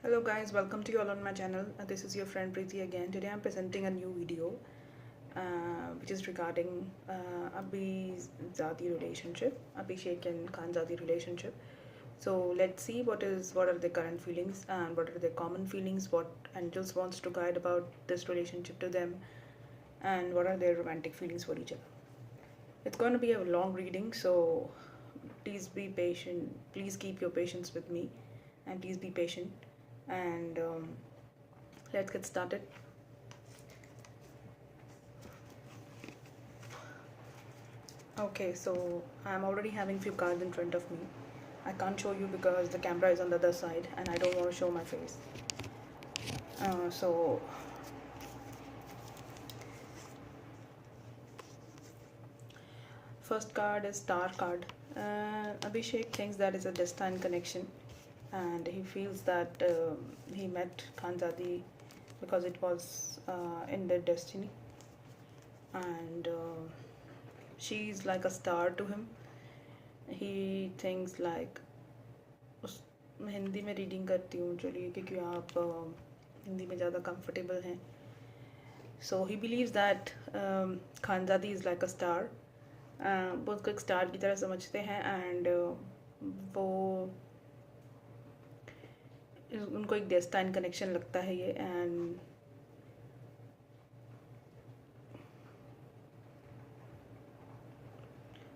Hello guys, welcome to you all on my channel. This is your friend Preeti again. Today I'm presenting a new video which is regarding Abhi's Zadi relationship, Abhishek and Khan Zadi relationship. So let's see what are their current feelings and what are their common feelings, what Angels wants to guide about this relationship to them, and what are their romantic feelings for each other. It's going to be a long reading, so please be patient. Please keep your patience with me, and please be patient. And let's get started. Okay, so I'm already having few cards in front of me. I can't show you because the camera is on the other side and I don't want to show my face. So first card is Star card. Abhishek thinks that is a destined connection, and he feels that he met Khanzadi because it was in their destiny, and she's like a star to him. He thinks like उस मैं हिंदी में reading करती हूँ चलिए क्योंकि आप हिंदी में ज़्यादा कंफर्टेबल हैं. So he believes that Khanzadi is like a star. वो उसको एक स्टार की तरह समझते हैं एंड वो उनको एक डेस्टाइन कनेक्शन लगता है ये. एंड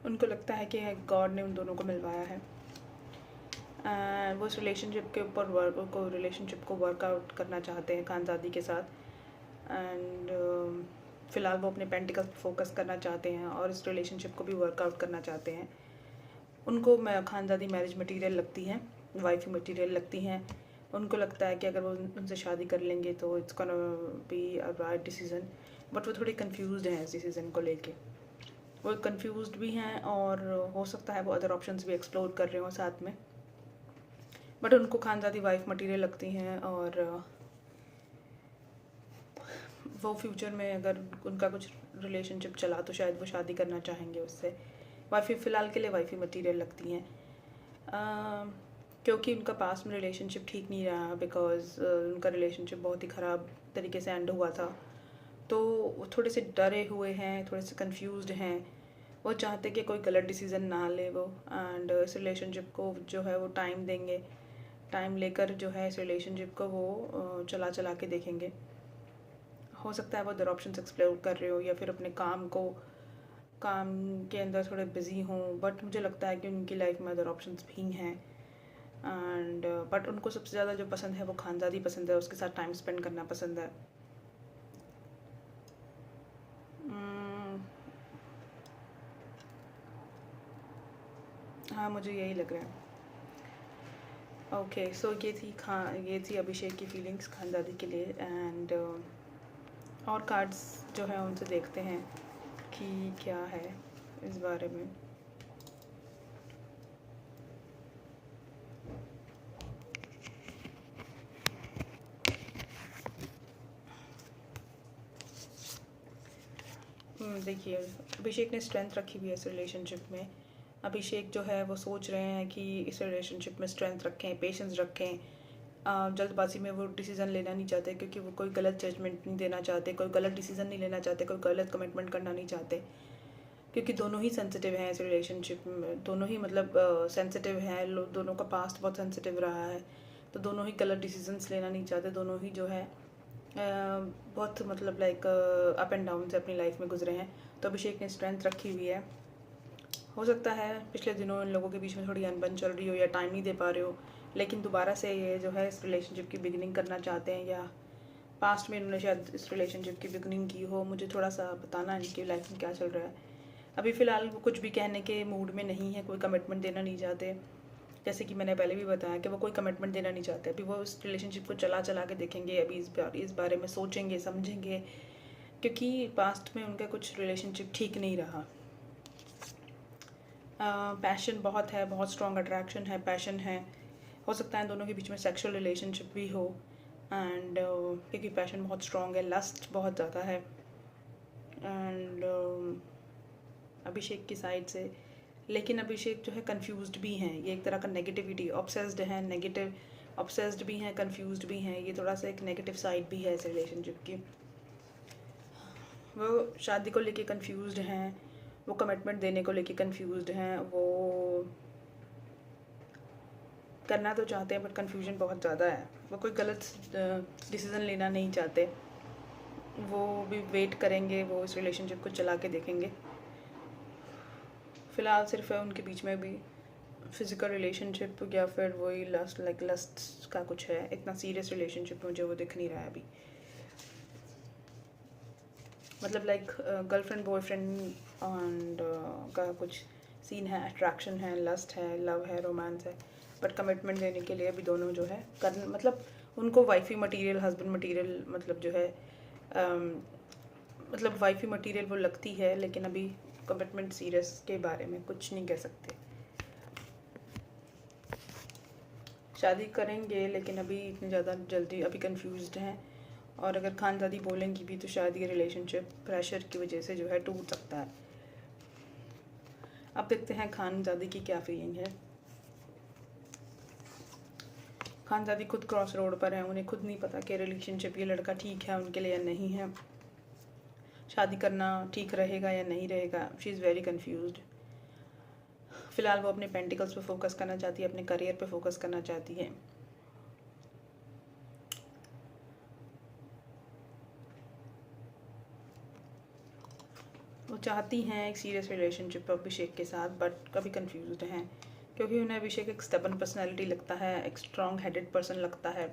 उनको लगता है कि गॉड ने उन दोनों को मिलवाया है. वो उस रिलेशनशिप के ऊपर रिलेशनशिप को वर्कआउट करना चाहते हैं खानजादी के साथ. एंड फ़िलहाल वो अपने पेंटिकल्स पर फोकस करना चाहते हैं और इस रिलेशनशिप को भी वर्कआउट करना चाहते हैं. उनको खानजादी मैरिज मटेरियल लगती हैं, वाइफी मटेरियल लगती हैं. उनको लगता है कि अगर वो उनसे शादी कर लेंगे तो it's gonna be a right decision. But वो थोड़े कंफ्यूज्ड हैं इस डिसीज़न को लेके. वो कंफ्यूज्ड भी हैं और हो सकता है वो अदर ऑप्शंस भी एक्सप्लोर कर रहे हो साथ में. बट उनको खानजादी वाइफ मटेरियल लगती हैं और वो फ्यूचर में अगर उनका कुछ रिलेशनशिप चला तो शायद वो शादी करना चाहेंगे उससे. वाइफी फ़िलहाल के लिए वाइफी मटेरियल लगती हैं क्योंकि उनका पास में रिलेशनशिप ठीक नहीं रहा बिकॉज उनका रिलेशनशिप बहुत ही ख़राब तरीके से एंड हुआ था. तो वो थोड़े से डरे हुए हैं, थोड़े से कंफ्यूज्ड हैं. वो चाहते कि कोई गलत डिसीज़न ना ले वो, एंड इस रिलेशनशिप को जो है वो टाइम देंगे. टाइम लेकर जो है इस रिलेशनशिप को वो चला के देखेंगे. हो सकता है वो अदर ऑप्शंस एक्सप्लोर कर रहे हो या फिर अपने काम के अंदर थोड़े बिजी हों. बट मुझे लगता है कि उनकी लाइफ में अदर ऑप्शंस भी हैं. एंड बट उनको सबसे ज़्यादा जो पसंद है वो खानजादी पसंद है, उसके साथ टाइम स्पेंड करना पसंद है. हाँ, मुझे यही लग रहा है. ओके, सो ये थी अभिषेक की फीलिंग्स खानजादी के लिए. एंड और कार्ड्स जो है उनसे देखते हैं कि क्या है इस बारे में. देखिए, अभिषेक ने स्ट्रेंथ रखी हुई है इस रिलेशनशिप में. अभिषेक जो है वो सोच रहे हैं कि इस रिलेशनशिप में स्ट्रेंथ रखें, पेशेंस रखें. जल्दबाजी में वो डिसीज़न लेना नहीं चाहते क्योंकि वो कोई गलत जजमेंट नहीं देना चाहते, कोई गलत डिसीज़न नहीं लेना चाहते, कोई गलत कमिटमेंट करना नहीं चाहते. क्योंकि दोनों ही सेंसिटिव हैं इस रिलेशनशिप में. दोनों ही मतलब सेंसिटिव हैं. दोनों का पास्ट बहुत सेंसिटिव रहा है, तो दोनों ही गलत डिसीजंस लेना नहीं चाहते. दोनों ही जो है बहुत मतलब लाइक अप एंड डाउन से अपनी लाइफ में गुजरे हैं. तो अभिषेक ने स्ट्रेंथ रखी हुई है. हो सकता है पिछले दिनों इन लोगों के बीच में थोड़ी अनबन चल रही हो या टाइम नहीं दे पा रहे हो, लेकिन दोबारा से ये जो है इस रिलेशनशिप की बिगनिंग करना चाहते हैं. या पास्ट में इन्होंने शायद इस रिलेशनशिप की बिगनिंग की हो. मुझे थोड़ा सा बताना है इनकी लाइफ में क्या चल रहा है. अभी फ़िलहाल वो कुछ भी कहने के मूड में नहीं है, कोई कमिटमेंट देना नहीं चाहते. जैसे कि मैंने पहले भी बताया कि वो कोई कमिटमेंट देना नहीं चाहते. अभी वो इस रिलेशनशिप को चला के देखेंगे. अभी इस बारे में सोचेंगे, समझेंगे, क्योंकि पास्ट में उनका कुछ रिलेशनशिप ठीक नहीं रहा. पैशन बहुत है, बहुत स्ट्रॉन्ग अट्रैक्शन है, पैशन है. हो सकता है दोनों के बीच में सेक्सुअल रिलेशनशिप भी हो. एंड क्योंकि पैशन बहुत स्ट्रॉन्ग है, लस्ट बहुत ज़्यादा है. एंड अभिषेक की साइड से, लेकिन अभिषेक जो है कंफ्यूज्ड भी हैं. ये एक तरह का नेगेटिविटी, ऑब्सेस्ड है, नेगेटिव ऑब्सेस्ड भी हैं, कंफ्यूज्ड भी हैं। ये थोड़ा सा एक नेगेटिव साइड भी है इस रिलेशनशिप की। वो शादी को लेके कंफ्यूज्ड हैं, वो कमिटमेंट देने को लेके कंफ्यूज्ड हैं, वो करना तो चाहते हैं बट कंफ्यूजन बहुत ज़्यादा है। वो कोई गलत डिसीज़न लेना नहीं चाहते, वो भी वेट करेंगे, वो इस रिलेशनशिप को चला के देखेंगे। फ़िलहाल सिर्फ है उनके बीच में भी फिज़िकल रिलेशनशिप या फिर वही लस्ट का कुछ है। इतना सीरियस रिलेशनशिप मुझे वो दिख नहीं रहा है अभी। मतलब गर्लफ्रेंड बॉयफ्रेंड एंड का कुछ सीन है, अट्रैक्शन है, लस्ट है, लव है, रोमांस है, बट कमिटमेंट देने के लिए अभी दोनों जो है मतलब उनको वाइफी मटेरियल, हस्बैंड मटेरियल मतलब जो है मतलब वाइफी मटेरियल वो लगती है, लेकिन अभी कमिटमेंट सीरियस के बारे में कुछ नहीं कह सकते। शादी करेंगे लेकिन अभी इतनी ज़्यादा जल्दी अभी कंफ्यूज्ड हैं, और अगर खानदादी बोलेंगी भी तो शायद ये रिलेशनशिप प्रेशर की वजह से जो है टूट सकता है। अब देखते हैं खानदादी की क्या फीलिंग है। खानदादी खुद क्रॉस रोड पर हैं, उन्हें खुद नहीं पता कि रिलेशनशिप ये लड़का ठीक है उनके लिए या नहीं है, शादी करना ठीक रहेगा या नहीं रहेगा। She is very confused. फ़िलहाल वो अपने पेंटिकल्स पे फोकस करना चाहती है, अपने करियर पे फोकस करना चाहती है। वो चाहती हैं एक सीरियस रिलेशनशिप अभिषेक के साथ, बट कभी कंफ्यूज्ड हैं क्योंकि उन्हें अभिषेक एक स्टबर्न पर्सनैलिटी लगता है, एक स्ट्रॉन्ग हेडेड पर्सन लगता है।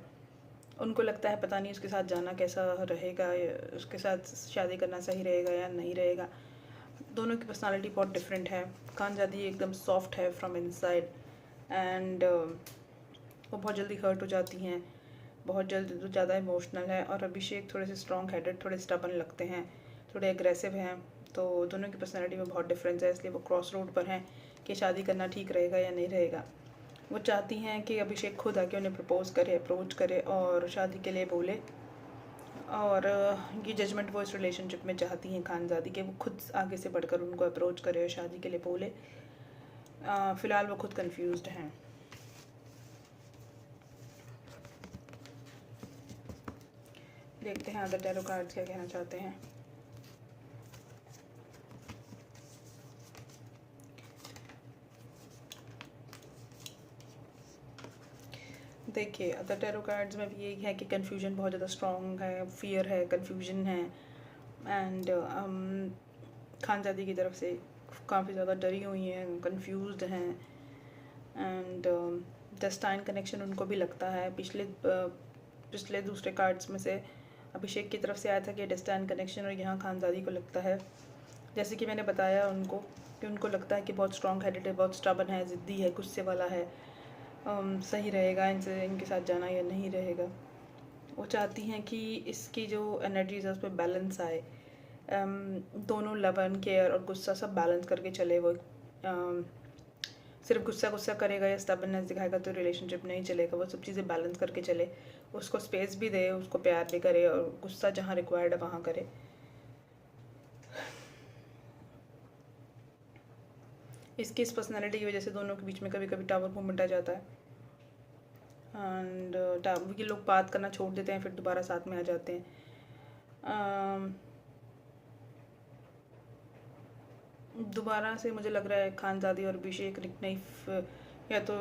उनको लगता है पता नहीं उसके साथ जाना कैसा रहेगा, उसके साथ शादी करना सही रहेगा या नहीं रहेगा। दोनों की पर्सनालिटी बहुत डिफरेंट है। खानजादी एकदम सॉफ्ट है फ्रॉम इनसाइड एंड वो बहुत जल्दी हर्ट हो जाती हैं, बहुत जल्द ज़्यादा इमोशनल है, और अभिषेक थोड़े से स्ट्रॉन्ग हेडेड, थोड़े स्टबर्न लगते हैं, थोड़े एग्रेसिव हैं। तो दोनों की पर्सनालिटी में बहुत डिफरेंस है, इसलिए वो क्रॉस रोड पर हैं कि शादी करना ठीक रहेगा या नहीं रहेगा। वो चाहती हैं कि अभिषेक खुद आके उन्हें प्रपोज करे, अप्रोच करे और शादी के लिए बोले, और ये जजमेंट वो इस रिलेशनशिप में चाहती हैं खानजादी के वो खुद आगे से बढ़कर उनको अप्रोच करे और शादी के लिए बोले। फ़िलहाल वो खुद कंफ्यूज्ड हैं। देखते हैं अदर टैरो कार्ड्स क्या कहना चाहते हैं। देखिए अदर टैरो कार्ड्स में भी यही है कि कन्फ्यूजन बहुत ज़्यादा स्ट्रॉन्ग है, फियर है, कन्फ्यूजन है, एंड खानजादी की तरफ से काफ़ी ज़्यादा डरी हुई हैं, कंफ्यूज्ड हैं, एंड डेस्टाइन कनेक्शन उनको भी लगता है। पिछले दूसरे कार्ड्स में से अभिषेक की तरफ से आया था कि डेस्टाइन कनेक्शन, और यहाँ खानजादी को लगता है, जैसे कि मैंने बताया उनको, कि उनको लगता है कि बहुत स्ट्रॉन्ग हेडेड है, बहुत स्टबर्न है, ज़िद्दी है, गुस्से वाला है, सही रहेगा इनसे इनके साथ जाना या नहीं रहेगा। वो चाहती हैं कि इसकी जो एनर्जीज है उस पर बैलेंस आए, दोनों लव एंड केयर और गुस्सा सब बैलेंस करके चले। वो सिर्फ गुस्सा करेगा या स्टबर्ननेस दिखाएगा तो रिलेशनशिप नहीं चलेगा। वो सब चीज़ें बैलेंस करके चले, उसको स्पेस भी दे, उसको प्यार भी करे, और गुस्सा जहाँ रिक्वायर्ड है वहाँ करे। इसकी इस पर्सनैलिटी की वजह से दोनों के बीच में कभी कभी टावर मूवमेंट आ जाता है, एंड ये लोग बात करना छोड़ देते हैं, फिर दोबारा साथ में आ जाते हैं। दोबारा से मुझे लग रहा है खानजादी और अभिषेक या तो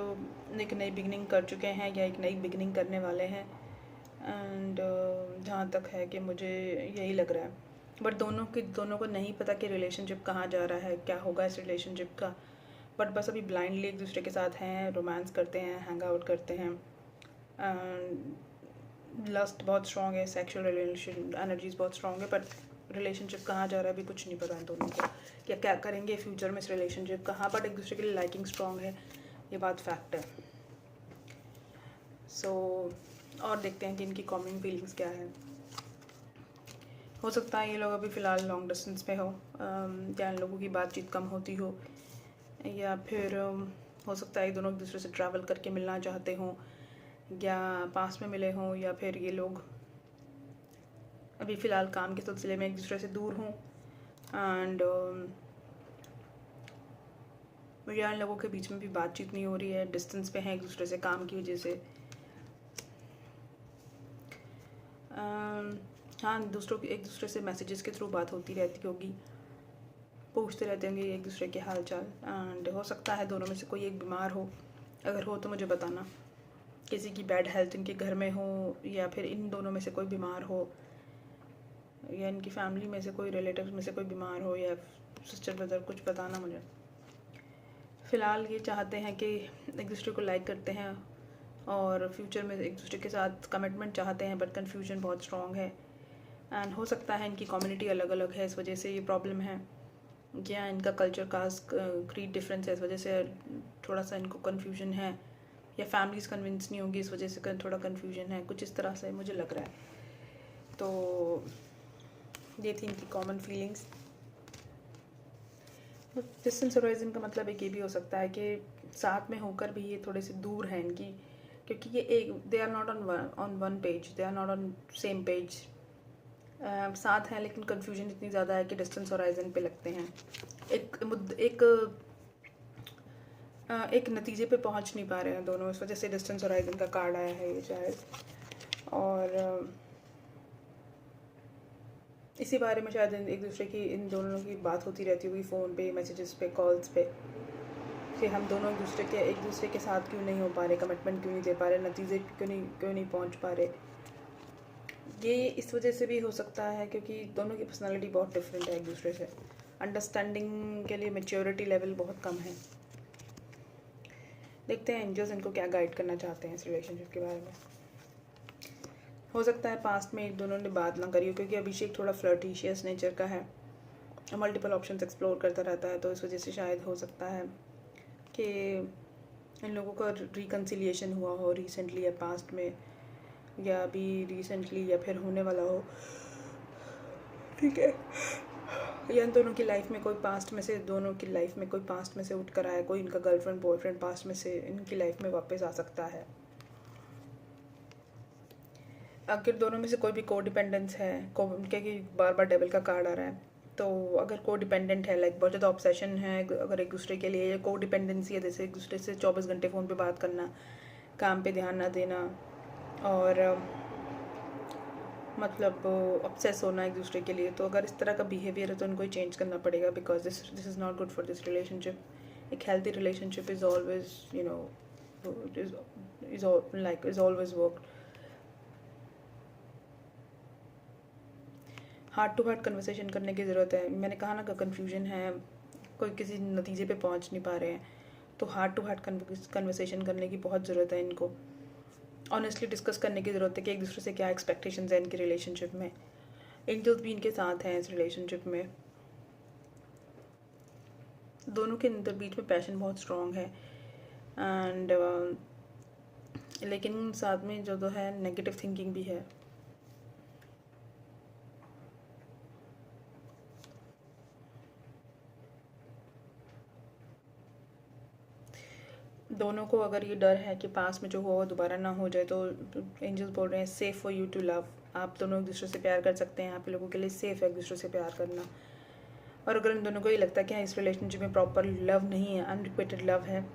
एक नई बिगनिंग कर चुके हैं या एक नई बिगनिंग करने वाले हैं, एंड जहाँ तक है कि मुझे यही लग रहा है। बट दोनों को नहीं पता कि रिलेशनशिप कहाँ जा रहा है, क्या होगा इस रिलेशनशिप का। बट बस अभी ब्लाइंडली एक दूसरे के साथ हैं, रोमांस करते हैं, हैंग आउट करते हैं, लस्ट बहुत स्ट्रॉन्ग है, सेक्सुअल रिलेशन एनर्जीज बहुत स्ट्रॉन्ग है, बट रिलेशनशिप कहाँ जा रहा है अभी कुछ नहीं पता है दोनों को, या क्या करेंगे फ्यूचर में इस रिलेशनशिप कहाँ। बट एक दूसरे के लिए लाइकिंग स्ट्रॉन्ग है, ये बात फैक्ट है। सो और देखते हैं कि इनकी कॉमन फीलिंग्स क्या है। हो सकता है ये लोग अभी फ़िलहाल लॉन्ग डिस्टेंस पे हो, या इन लोगों की बातचीत कम होती हो, या फिर हो सकता है ये दोनों एक दूसरे से ट्रैवल करके मिलना चाहते हों, या पास में मिले हों, या फिर ये लोग अभी फ़िलहाल काम के सिलसिले में एक दूसरे से दूर हों, एंड या इन लोगों के बीच में भी बातचीत नहीं हो रही है, डिस्टेंस पे हैं एक दूसरे से काम की वजह से। हाँ, एक दूसरे से मैसेजेस के थ्रू बात होती रहती होगी, पूछते रहते होंगे एक दूसरे के हाल चाल। एंड हो सकता है दोनों में से कोई एक बीमार हो, अगर हो तो मुझे बताना। किसी की बैड हेल्थ इनके घर में हो, या फिर इन दोनों में से कोई बीमार हो, या इनकी फैमिली में से कोई रिलेटिव्स में से कोई बीमार हो, या सिस्टर ब्रदर, कुछ बताना मुझे। फ़िलहाल ये चाहते हैं कि एक दूसरे को लाइक करते हैं और फ्यूचर में एक दूसरे के साथ कमिटमेंट चाहते हैं, बट कन्फ्यूजन बहुत स्ट्रॉन्ग है। एंड हो सकता है इनकी कम्युनिटी अलग अलग है, इस वजह से ये प्रॉब्लम है, या इनका कल्चर कास्ट क्रीड डिफरेंस है, इस वजह से थोड़ा सा इनको कन्फ्यूजन है, या फैमिलीज कन्विंस नहीं होंगी, इस वजह से थोड़ा कन्फ्यूजन है, कुछ इस तरह से मुझे लग रहा है। तो ये थी इनकी कॉमन फीलिंग्स। डिस्टेंस होराइजन का मतलब एक ये भी हो सकता है कि साथ में होकर भी ये थोड़े से दूर हैं इनकी, क्योंकि ये एक they are not on one page, they are not on same page. साथ हैं लेकिन कन्फ्यूजन इतनी ज़्यादा है कि डिस्टेंस होराइजन पे लगते हैं, एक नतीजे पे पहुंच नहीं पा रहे हैं दोनों, इस वजह से डिस्टेंस होराइजन का कार्ड आया है ये शायद। और इसी बारे में शायद एक दूसरे की, इन दोनों की बात होती रहती होगी फ़ोन पे, मैसेजेस पे, कॉल्स पे, कि हम दोनों एक दूसरे के साथ क्यों नहीं हो पा रहे, कमिटमेंट क्यों नहीं दे पा रहे, नतीजे क्यों नहीं पहुंच पा रहे। ये इस वजह से भी हो सकता है क्योंकि दोनों की पर्सनालिटी बहुत डिफरेंट है एक दूसरे से, अंडरस्टैंडिंग के लिए मैच्योरिटी लेवल बहुत कम है। देखते हैं एंजल्स इनको क्या गाइड करना चाहते हैं इस रिलेशनशिप के बारे में। हो सकता है पास्ट में एक दोनों ने बात ना करी हो, क्योंकि अभिषेक थोड़ा फ्लर्टिशियस नेचर का है, मल्टीपल ऑप्शंस एक्सप्लोर करता रहता है, तो इस वजह से शायद हो सकता है कि इन लोगों का रिकन्सिलिएशन हुआ हो रिसेंटली या पास्ट में, या अभी रिसेंटली, या फिर होने वाला हो, ठीक है। या इन दोनों की लाइफ में कोई पास्ट में से, दोनों की लाइफ में कोई पास्ट में से उठ कर आया, कोई इनका गर्लफ्रेंड बॉयफ्रेंड पास्ट में से इनकी लाइफ में वापस आ सकता है। अगर दोनों में से कोई भी को डिपेंडेंस है, क्योंकि बार बार डेविल का कार्ड आ रहा है, तो अगर को डिपेंडेंट है, लाइक बहुत ज़्यादा ऑब्सेशन है अगर एक दूसरे के लिए, को डिपेंडेंसी है, जैसे एक दूसरे से 24 घंटे फ़ोन पे बात करना, काम पे ध्यान ना देना, और मतलब ऑब्सेस होना एक दूसरे के लिए, तो अगर इस तरह का बिहेवियर है तो उनको चेंज करना पड़ेगा, because this is not good for this relationship. एक healthy relationship is always is always work. Heart to heart conversation करने की ज़रूरत है। मैंने कहा ना कि कन्फ्यूजन है, कोई किसी नतीजे पे पहुंच नहीं पा रहे हैं, तो हार्ट टू हार्ट कन्वर्सेशन करने की बहुत ज़रूरत है इनको। ऑनेस्टली डिस्कस करने की ज़रूरत है कि एक दूसरे से क्या एक्सपेक्टेशंस हैं इनकी रिलेशनशिप में। एंजल्स भी इनके साथ हैं इस रिलेशनशिप में। दोनों के अंदर बीच में पैशन बहुत स्ट्रॉन्ग है, एंड लेकिन साथ में जो तो है नेगेटिव थिंकिंग भी है। दोनों को अगर ये डर है कि पास में जो हुआ वो दोबारा ना हो जाए, तो एंजल्स बोल रहे हैं safe for you to love. आप दोनों एक दूसरे से प्यार कर सकते हैं, आप लोगों के लिए सेफ़ है एक दूसरे से प्यार करना। और अगर इन दोनों को ये लगता है कि हाँ इस रिलेशनशिप में प्रॉपर लव नहीं है, अनरिक्वेटेड लव है,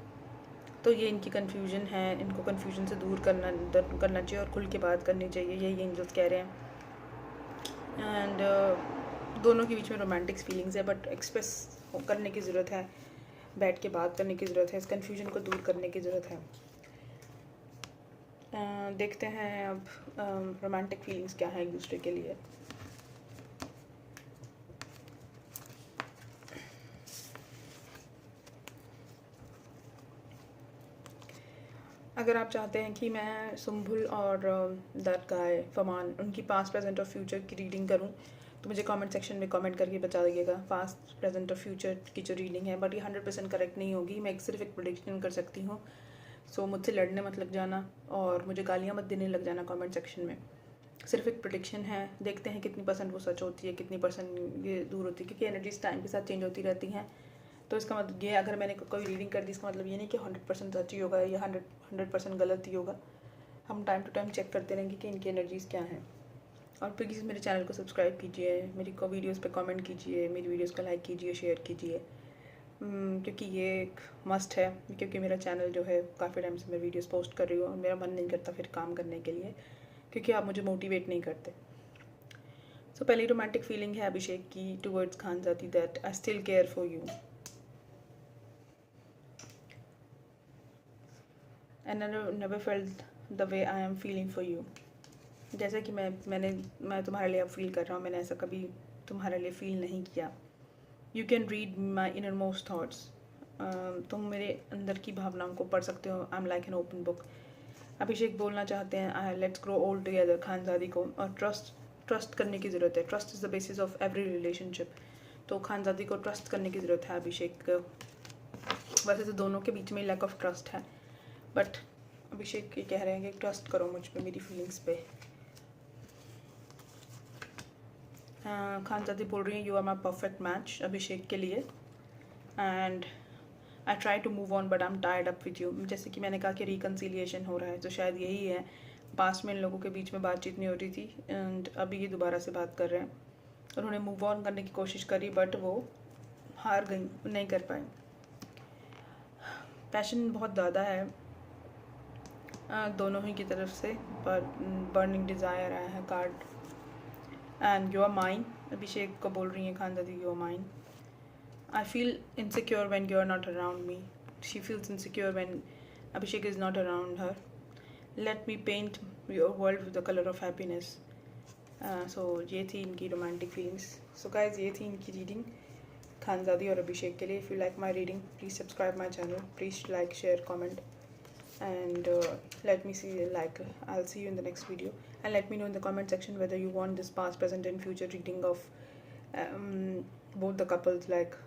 तो ये इनकी कन्फ्यूजन है, इनको कन्फ्यूजन से दूर करना चाहिए और खुल के बात करनी चाहिए, यही एंजल्स कह रहे हैं। एंड दोनों के बीच में रोमांटिक फीलिंग्स है, बट एक्सप्रेस करने की ज़रूरत है, बैठ के बात करने की ज़रूरत है, इस कन्फ्यूजन को दूर करने की ज़रूरत है। देखते हैं अब रोमांटिक फीलिंग्स क्या है एक दूसरे के लिए। अगर आप चाहते हैं कि मैं सुम्बुल और दैट गाय फमान, उनकी पास्ट प्रेजेंट और फ्यूचर की रीडिंग करूं, तो मुझे कमेंट सेक्शन में कमेंट करके बता दीजिएगा पास्ट प्रेजेंट और फ्यूचर की जो रीडिंग है। बट ये 100% करेक्ट नहीं होगी, मैं सिर्फ एक प्रेडिक्शन कर सकती हूँ। सो मुझसे लड़ने मत लग जाना और मुझे गालियाँ मत देने लग जाना कमेंट सेक्शन में। सिर्फ एक प्रेडिक्शन है, देखते हैं कितनी परसेंट वो सच होती है, कितनी परसेंट ये दूर होती है, क्योंकि एनर्जीज टाइम के साथ चेंज होती रहती हैं। तो इसका मतलब ये, अगर मैंने कोई रीडिंग कर दी, इसका मतलब ये नहीं कि 100% सच ही होगा या 100% गलत ही होगा। हम टाइम टू टाइम चेक करते रहेंगे कि इनकी एनर्जीज़ क्या हैं। और प्लीज़ मेरे चैनल को सब्सक्राइब कीजिए, मेरी वीडियोस पे कमेंट कीजिए, मेरी वीडियोस को लाइक कीजिए, शेयर कीजिए, क्योंकि ये एक मस्ट है। क्योंकि मेरा चैनल जो है काफ़ी टाइम से मैं वीडियोस पोस्ट कर रही हूँ और मेरा मन नहीं करता फिर काम करने के लिए, क्योंकि आप मुझे मोटिवेट नहीं करते। सो पहली रोमांटिक फीलिंग है अभिषेक की towards Khanzaadi, that I still care for you and I never felt the way I am feeling for you. जैसा कि मैं तुम्हारे लिए अब फील कर रहा हूँ, मैंने ऐसा कभी तुम्हारे लिए फील नहीं किया। You can read my innermost thoughts, तुम मेरे अंदर की भावनाओं को पढ़ सकते हो। I am like an open book. Abhishek बोलना चाहते हैं let's grow old together Khanzadi को, और ट्रस्ट करने की ज़रूरत है। Trust is the basis of every relationship. तो खानजादी को ट्रस्ट करने की ज़रूरत है अभिषेक को। वैसे तो दोनों के बीच में लैक ऑफ ट्रस्ट है, बट अभिषेक ये कह रहे हैं कि ट्रस्ट करो मुझ पे, मेरी फीलिंग्स पे। खानजादी बोल रही हैं you are my perfect match Abhishek के लिए, and I try to move on but I am tired up with you. जैसे कि मैंने कहा कि रिकन्सिलिएशन हो रहा है, तो शायद यही है। पास्ट में इन लोगों के बीच में बातचीत नहीं हो रही थी, एंड अभी ये दोबारा से बात कर रहे हैं। उन्होंने मूव ऑन करने की कोशिश करी, बट वो हार गई, नहीं कर पाई। पैशन बहुत ज़्यादा है दोनों ही की तरफ से, पर बर्निंग डिज़ायर आया है card, and you are mine. Abhishek को बोल रही हैं Khanzadi you are mine. I feel insecure when you are not around me. She feels insecure when Abhishek is not around her. Let me paint your world with the color of happiness. So ये थी इनकी romantic feelings. So guys, ये थी इनकी reading Khanzaadi और अभिषेक के लिए. If you like my reading, please subscribe my channel. Please like, share, comment, and let me see I'll see you in the next video. And let me know in the comment section whether you want this past, present, and future reading of both the couples, like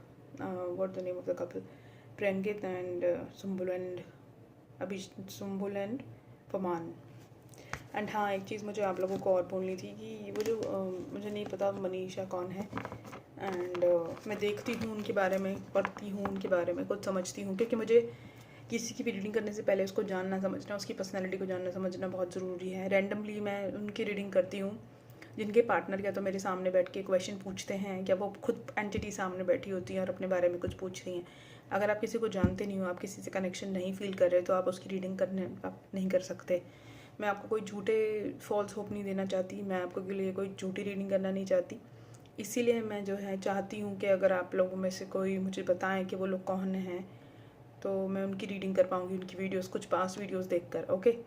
what's the name of the couple, Prangit and Sumbul and Paman. And हाँ, एक चीज़ मुझे आप लोगों को और बोलनी थी कि वो जो मुझे नहीं पता मनीषा कौन है, एंड मैं देखती हूँ उनके बारे में, पढ़ती हूँ उनके बारे में, कुछ समझती हूँ, क्योंकि मुझे किसी की भी रीडिंग करने से पहले उसको जानना समझना, उसकी पर्सनैलिटी को जानना समझना बहुत ज़रूरी है। रैंडमली मैं उनकी रीडिंग करती हूँ जिनके पार्टनर या तो मेरे सामने बैठ के क्वेश्चन पूछते हैं, या वो खुद एंटिटी सामने बैठी होती है और अपने बारे में कुछ पूछ रही हैं। अगर आप किसी को जानते नहीं हो, आप किसी से कनेक्शन नहीं फील कर रहे, तो आप उसकी रीडिंग आप नहीं कर सकते। मैं आपको कोई झूठे फॉल्स होप नहीं देना चाहती, मैं आपको के लिए कोई झूठी रीडिंग करना नहीं चाहती। इसीलिए मैं जो है चाहती हूँ कि अगर आप लोगों में से कोई मुझे बताएं कि वो लोग कौन हैं, तो मैं उनकी रीडिंग कर पाऊँगी, उनकी वीडियोस, कुछ पास्ट वीडियोस देखकर। Okay,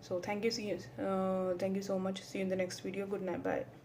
so thank you so much. See you in the next video. Good night, bye.